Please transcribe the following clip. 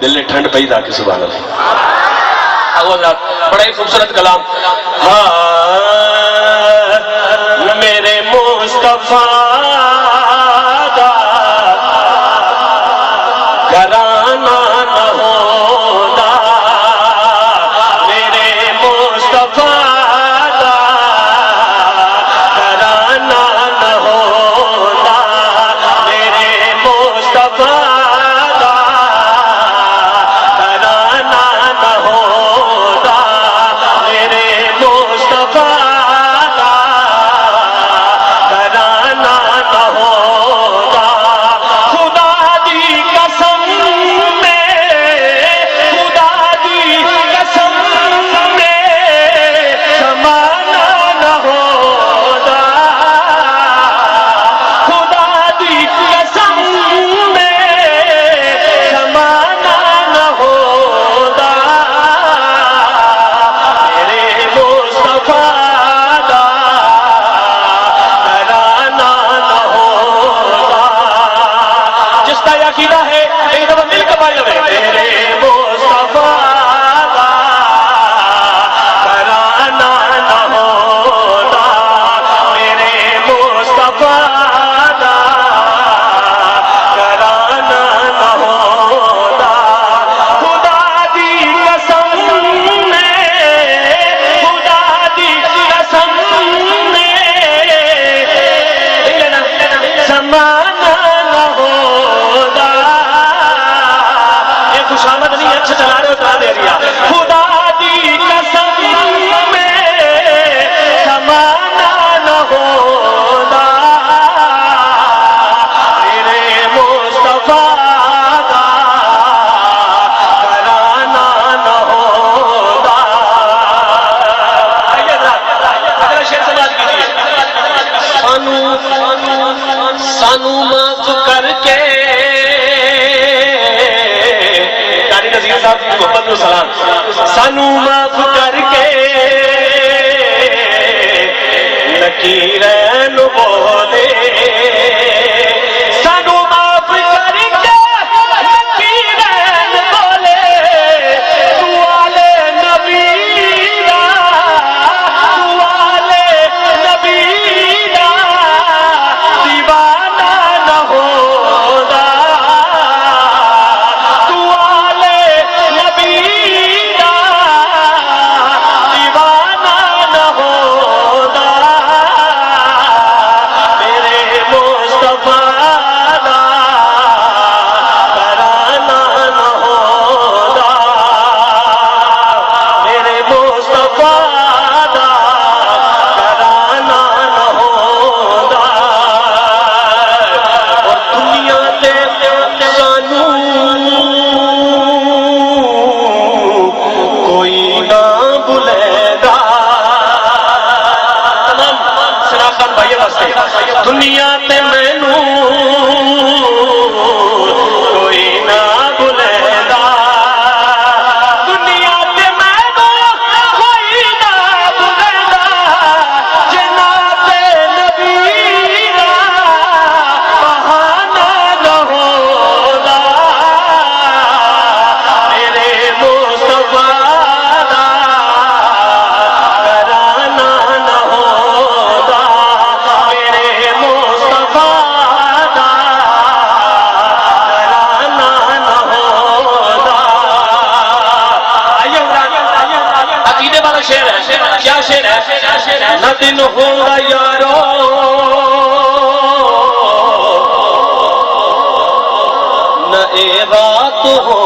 دل نے ٹھنڈ پئی تاکہ سبحان اللہ بڑا ہی خوبصورت کلام میرے مصطفیٰ دا گھرانہ نہ ہونا میرے مصطفیٰ دا گھرانہ نہ ہونا میرے مصطفیٰ دا گھرانہ نہ ہونا میرے مصطفیٰ سانو معاف کر کے قاری نذیر صاحب محمد کو سلام سانو معاف کر کے نکیرین بولے سانو معاف کر کے نکیرین بولے دوالے نبی دنیا تے مینوں کوئی نہ بلیندا دنیا تے مینوں کوئی نہ بلیندا جناب نبی دا بہانہ نہ ہوندا میرے مصطفیٰ دا گھرانہ نہ ہوندا کیا شعر ہے نہ دن ہوگا یارو نہ اے رات ہو